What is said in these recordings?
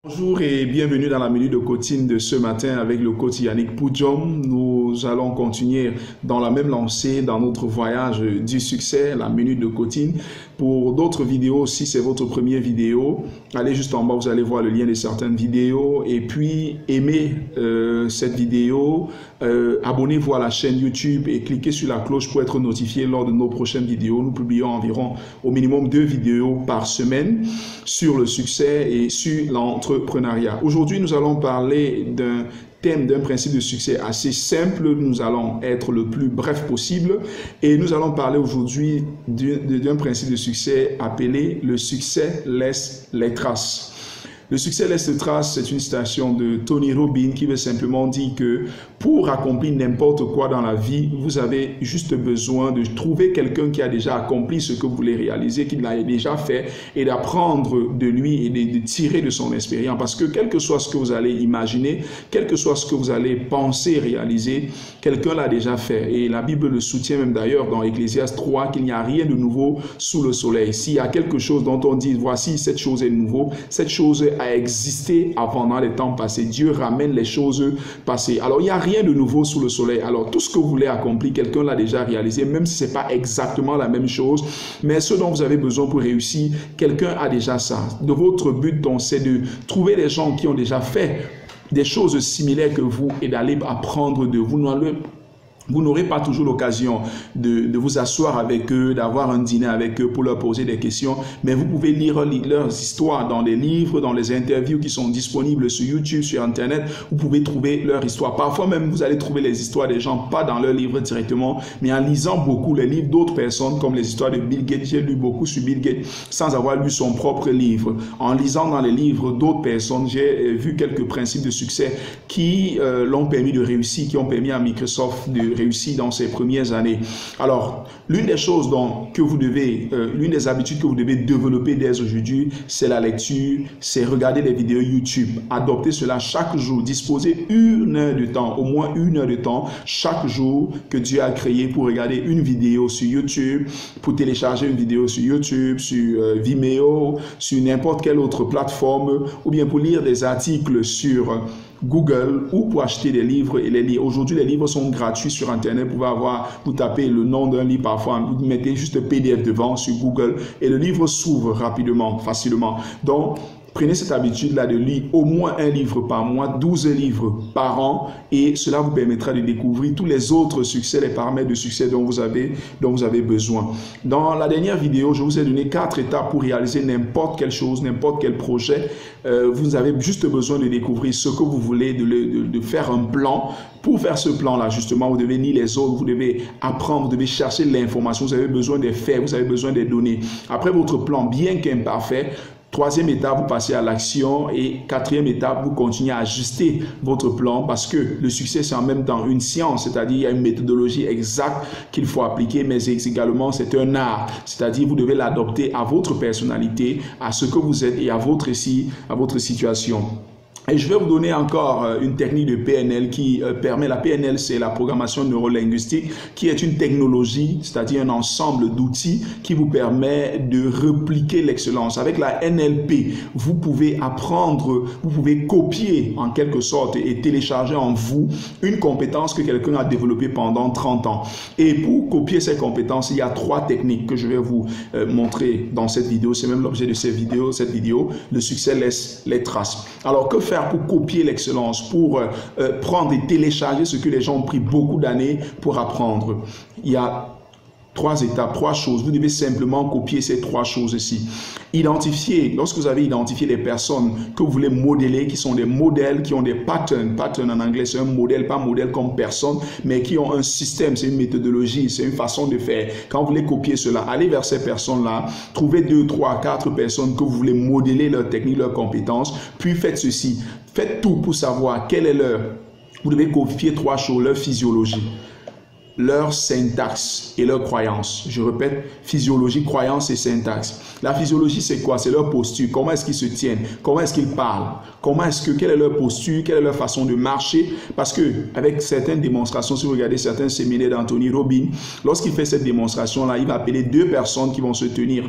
Bonjour et bienvenue dans la minute de coaching de ce matin avec le coach Yannick Poudjom. Nous allons continuer dans la même lancée dans notre voyage du succès, la minute de coaching. Pour d'autres vidéos, si c'est votre première vidéo, allez juste en bas, vous allez voir le lien de certaines vidéos et puis aimez cette vidéo, abonnez-vous à la chaîne YouTube et cliquez sur la cloche pour être notifié lors de nos prochaines vidéos. Nous publions environ au minimum 2 vidéos par semaine sur le succès et sur l'entrepreneuriat. Aujourd'hui, nous allons parler d'un thème, d'un principe de succès assez simple. Nous allons être le plus bref possible et nous allons parler aujourd'hui d'un principe de succès appelé « Le succès laisse les traces ». Le succès laisse des traces, c'est une citation de Tony Robbins qui veut simplement dire que pour accomplir n'importe quoi dans la vie, vous avez juste besoin de trouver quelqu'un qui a déjà accompli ce que vous voulez réaliser, qui l'a déjà fait, et d'apprendre de lui et de tirer de son expérience. Parce que quel que soit ce que vous allez imaginer, quel que soit ce que vous allez penser réaliser, quelqu'un l'a déjà fait. Et la Bible le soutient même d'ailleurs dans Ecclésiaste 3 qu'il n'y a rien de nouveau sous le soleil. S'il y a quelque chose dont on dit, voici cette chose est nouveau, cette chose a existé avant dans les temps passés. Dieu ramène les choses passées. Alors, il n'y a rien de nouveau sous le soleil. Alors, tout ce que vous voulez accomplir, quelqu'un l'a déjà réalisé, même si ce n'est pas exactement la même chose. Mais ce dont vous avez besoin pour réussir, quelqu'un a déjà ça. De votre but, donc, c'est de trouver des gens qui ont déjà fait des choses similaires que vous et d'aller apprendre de vous. Vous n'aurez pas toujours l'occasion de vous asseoir avec eux, d'avoir un dîner avec eux pour leur poser des questions, mais vous pouvez lire leurs histoires dans des livres, dans les interviews qui sont disponibles sur YouTube, sur Internet. Vous pouvez trouver leur histoire. Parfois même, vous allez trouver les histoires des gens, pas dans leurs livres directement, mais en lisant beaucoup les livres d'autres personnes, comme les histoires de Bill Gates. J'ai lu beaucoup sur Bill Gates sans avoir lu son propre livre. En lisant dans les livres d'autres personnes, j'ai vu quelques principes de succès qui l'ont permis de réussir, qui ont permis à Microsoft de réussi dans ses premières années. Alors, l'une des choses l'une des habitudes que vous devez développer dès aujourd'hui, c'est la lecture, c'est regarder les vidéos YouTube. Adoptez cela chaque jour. Disposez 1 heure de temps, au moins 1 heure de temps, chaque jour que Dieu a créé pour regarder une vidéo sur YouTube, pour télécharger une vidéo sur YouTube, sur Vimeo, sur n'importe quelle autre plateforme, ou bien pour lire des articles sur Google ou pour acheter des livres et les lire. Aujourd'hui, les livres sont gratuits sur Internet. Vous tapez le nom d'un livre parfois, vous mettez juste PDF devant sur Google et le livre s'ouvre rapidement, facilement. Donc, prenez cette habitude-là de lire au moins un livre par mois, 12 livres par an, et cela vous permettra de découvrir tous les autres succès, les paramètres de succès dont vous avez besoin. Dans la dernière vidéo, je vous ai donné 4 étapes pour réaliser n'importe quelle chose, n'importe quel projet. Vous avez juste besoin de découvrir ce que vous voulez, de faire un plan. Pour faire ce plan-là, justement, vous devez lire les autres, vous devez apprendre, vous devez chercher l'information, vous avez besoin des faits, vous avez besoin des données. Après votre plan, bien qu'imparfait, 3e étape, vous passez à l'action et 4e étape, vous continuez à ajuster votre plan parce que le succès, c'est en même temps une science, c'est-à-dire il y a une méthodologie exacte qu'il faut appliquer, mais également c'est un art, c'est-à-dire vous devez l'adopter à votre personnalité, à ce que vous êtes et à votre situation. Et je vais vous donner encore une technique de PNL qui permet, la PNL c'est la programmation neurolinguistique, qui est une technologie, c'est-à-dire un ensemble d'outils qui vous permet de repliquer l'excellence. Avec la NLP, vous pouvez apprendre, vous pouvez copier en quelque sorte et télécharger en vous une compétence que quelqu'un a développée pendant 30 ans. Et pour copier ces compétences, il y a 3 techniques que je vais vous montrer dans cette vidéo. C'est même l'objet de cette vidéo. Le succès laisse les traces. Alors, que faire pour copier l'excellence, pour prendre et télécharger ce que les gens ont pris beaucoup d'années pour apprendre? Il y a 3 étapes, 3 choses. Vous devez simplement copier ces 3 choses ici. Identifier, lorsque vous avez identifié les personnes que vous voulez modeler, qui sont des modèles, qui ont des patterns. Pattern en anglais, c'est un modèle, pas modèle comme personne, mais qui ont un système, c'est une méthodologie, c'est une façon de faire. Quand vous voulez copier cela, allez vers ces personnes-là, trouvez 2, 3, 4 personnes que vous voulez modeler leur technique, leurs compétences, puis faites ceci. Faites tout pour savoir quelle est leur... Vous devez copier 3 choses, leur physiologie. leur syntaxe et leur croyance. Je répète, physiologie, croyance et syntaxe. La physiologie, c'est quoi? C'est leur posture. Comment est-ce qu'ils se tiennent? Comment est-ce qu'ils parlent? Quelle est leur posture? Quelle est leur façon de marcher? Parce que, avec certaines démonstrations, si vous regardez certains séminaires d'Anthony Robbins, lorsqu'il fait cette démonstration-là, il va appeler 2 personnes qui vont se tenir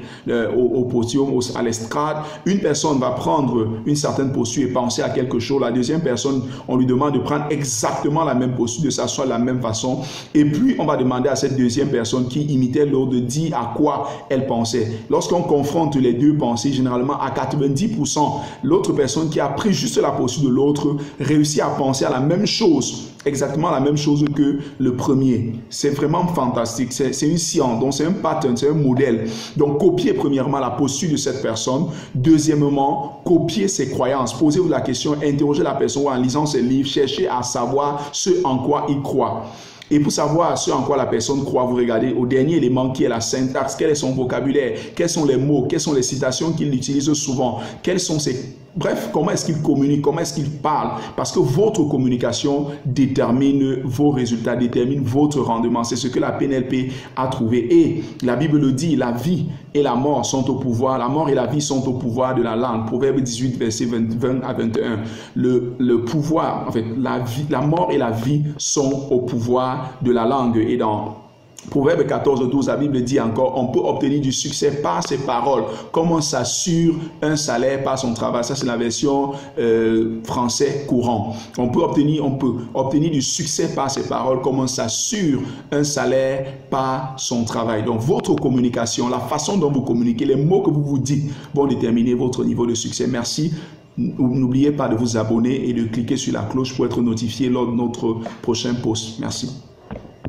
au podium, à l'estrade. Une personne va prendre une certaine posture et penser à quelque chose. La deuxième personne, on lui demande de prendre exactement la même posture, de s'asseoir de la même façon. Et puis, on va demander à cette deuxième personne qui imitait l'autre de dire à quoi elle pensait. Lorsqu'on confronte les deux pensées, généralement à 90%, l'autre personne qui a pris juste la posture de l'autre réussit à penser à la même chose, exactement la même chose que le premier. C'est vraiment fantastique. C'est une science, donc c'est un pattern, c'est un modèle. Donc, copiez premièrement la posture de cette personne. Deuxièmement, copiez ses croyances. Posez-vous la question, interrogez la personne en lisant ses livres, cherchez à savoir ce en quoi il croit. Et pour savoir ce en quoi la personne croit, vous regardez au dernier élément qui est la syntaxe. Quel est son vocabulaire? Quels sont les mots? Quelles sont les citations qu'il utilise souvent? Quels sont ses... Bref, comment est-ce qu'il communique? Comment est-ce qu'il parle? Parce que votre communication détermine vos résultats, détermine votre rendement. C'est ce que la PNLP a trouvé. Et la Bible le dit, la vie et la mort sont au pouvoir. La mort et la vie sont au pouvoir de la langue. Proverbe 18, verset 20 à 21. Le pouvoir, en fait, la mort et la vie sont au pouvoir de la langue. Et dans Proverbe 14, 12, la Bible dit encore, on peut obtenir du succès par ses paroles, comme on s'assure un salaire par son travail. Ça, c'est la version français courant. On peut obtenir du succès par ses paroles, comme on s'assure un salaire par son travail. Donc, votre communication, la façon dont vous communiquez, les mots que vous vous dites vont déterminer votre niveau de succès. Merci. N'oubliez pas de vous abonner et de cliquer sur la cloche pour être notifié lors de notre prochain post. Merci.